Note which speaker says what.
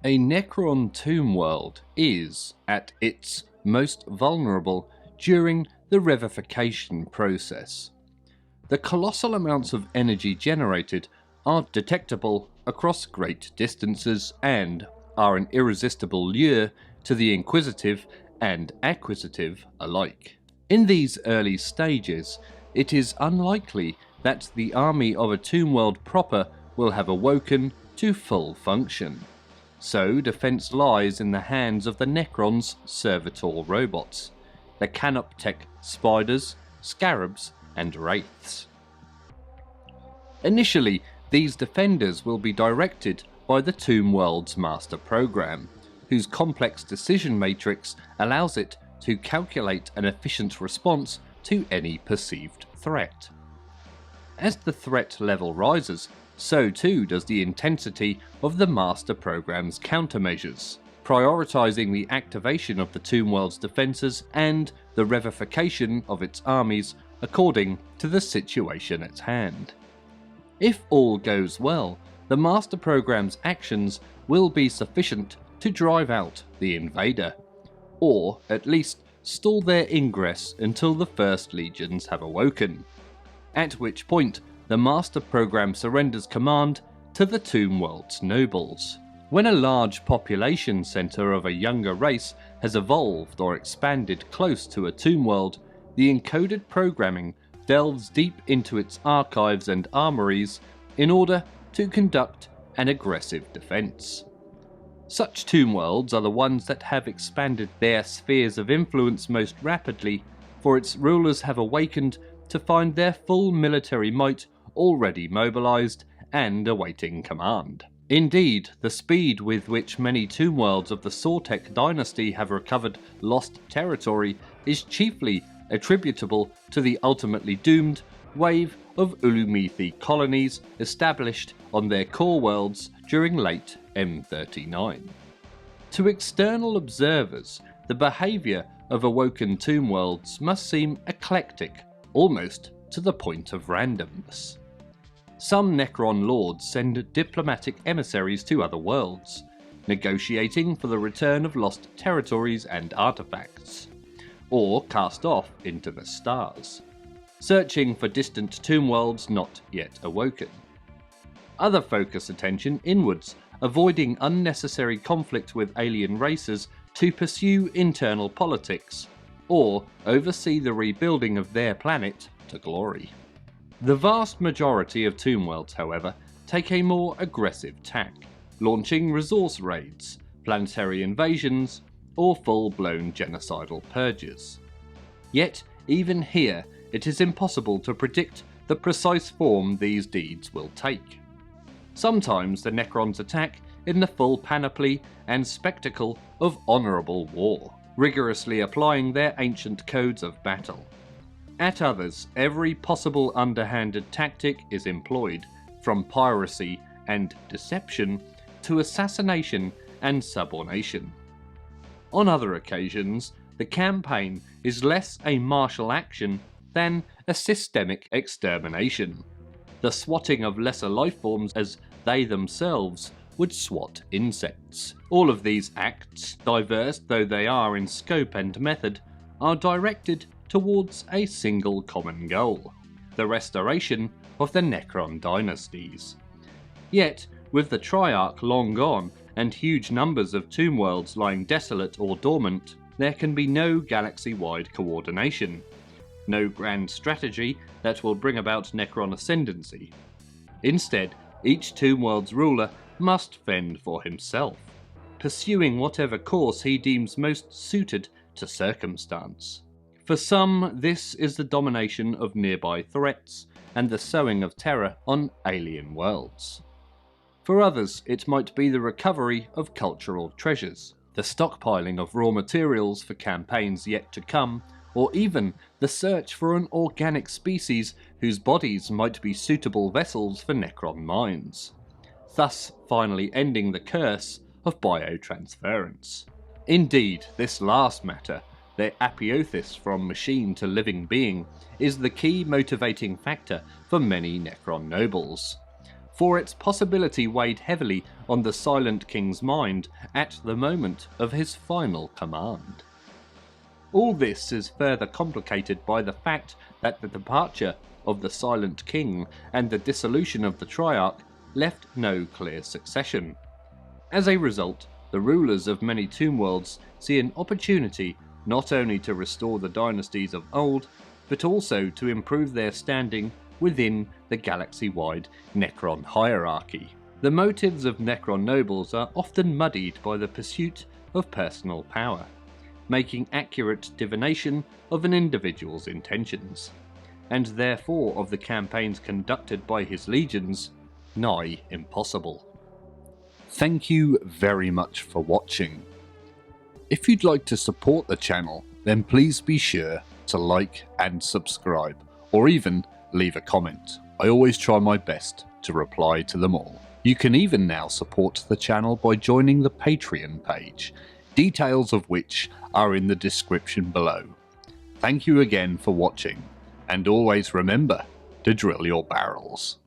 Speaker 1: A Necron tomb world is, at its most vulnerable, during the revivification process. The colossal amounts of energy generated are detectable across great distances and are an irresistible lure to the inquisitive and acquisitive alike. In these early stages, it is unlikely that the army of a tomb world proper will have awoken to full function. So defense lies in the hands of the Necrons' servitor robots, the Canoptech spiders, scarabs, and wraiths. Initially, these defenders will be directed by the Tomb World's master program, whose complex decision matrix allows it to calculate an efficient response to any perceived threat. As the threat level rises, so too does the intensity of the master program's countermeasures, prioritizing the activation of the Tomb World's defenses and the revivification of its armies according to the situation at hand. If all goes well, the master program's actions will be sufficient to drive out the invader, or at least stall their ingress until the first legions have awoken, at which point the master program surrenders command to the Tomb World's nobles. When a large population center of a younger race has evolved or expanded close to a Tomb World, the encoded programming delves deep into its archives and armories in order to conduct an aggressive defense. Such Tomb Worlds are the ones that have expanded their spheres of influence most rapidly, for its rulers have awakened to find their full military might already mobilized and awaiting command. Indeed, the speed with which many Tomb Worlds of the Sortek dynasty have recovered lost territory is chiefly attributable to the ultimately doomed wave of Ulumithi colonies established on their core worlds during late M39. To external observers, the behaviour of awoken Tomb Worlds must seem eclectic, almost to the point of randomness. Some Necron lords send diplomatic emissaries to other worlds, negotiating for the return of lost territories and artifacts, or cast off into the stars, searching for distant tomb worlds not yet awoken. Other focus attention inwards, avoiding unnecessary conflict with alien races to pursue internal politics, or oversee the rebuilding of their planet to glory. The vast majority of tomb worlds, however, take a more aggressive tack, launching resource raids, planetary invasions, or full-blown genocidal purges. Yet, even here, it is impossible to predict the precise form these deeds will take. Sometimes the Necrons attack in the full panoply and spectacle of honourable war, rigorously applying their ancient codes of battle. At others, every possible underhanded tactic is employed, from piracy and deception to assassination and subornation. On other occasions, the campaign is less a martial action than a systemic extermination, the swatting of lesser lifeforms as they themselves would swat insects. All of these acts, diverse though they are in scope and method, are directed towards a single common goal: the restoration of the Necron dynasties. Yet, with the Triarch long gone and huge numbers of tomb worlds lying desolate or dormant, there can be no galaxy-wide coordination, no grand strategy that will bring about Necron ascendancy. Instead, each tomb world's ruler must fend for himself, pursuing whatever course he deems most suited to circumstance. For some, this is the domination of nearby threats and the sowing of terror on alien worlds. For others, it might be the recovery of cultural treasures, the stockpiling of raw materials for campaigns yet to come, or even the search for an organic species whose bodies might be suitable vessels for Necron mines, thus finally ending the curse of biotransference. Indeed, this last matter, their apotheosis from machine to living being, is the key motivating factor for many Necron nobles. for its possibility weighed heavily on the Silent King's mind at the moment of his final command. All this is further complicated by the fact that the departure of the Silent King and the dissolution of the Triarch left no clear succession. As a result, the rulers of many tomb worlds see an opportunity not only to restore the dynasties of old, but also to improve their standing within the galaxy-wide Necron hierarchy. The motives of Necron nobles are often muddied by the pursuit of personal power, making accurate divination of an individual's intentions, and therefore of the campaigns conducted by his legions, nigh impossible. Thank you very much for watching. If you'd like to support the channel, then please be sure to like and subscribe, or even leave a comment. I always try my best to reply to them all. You can even now support the channel by joining the Patreon page, details of which are in the description below. Thank you again for watching, and always remember to drill your barrels.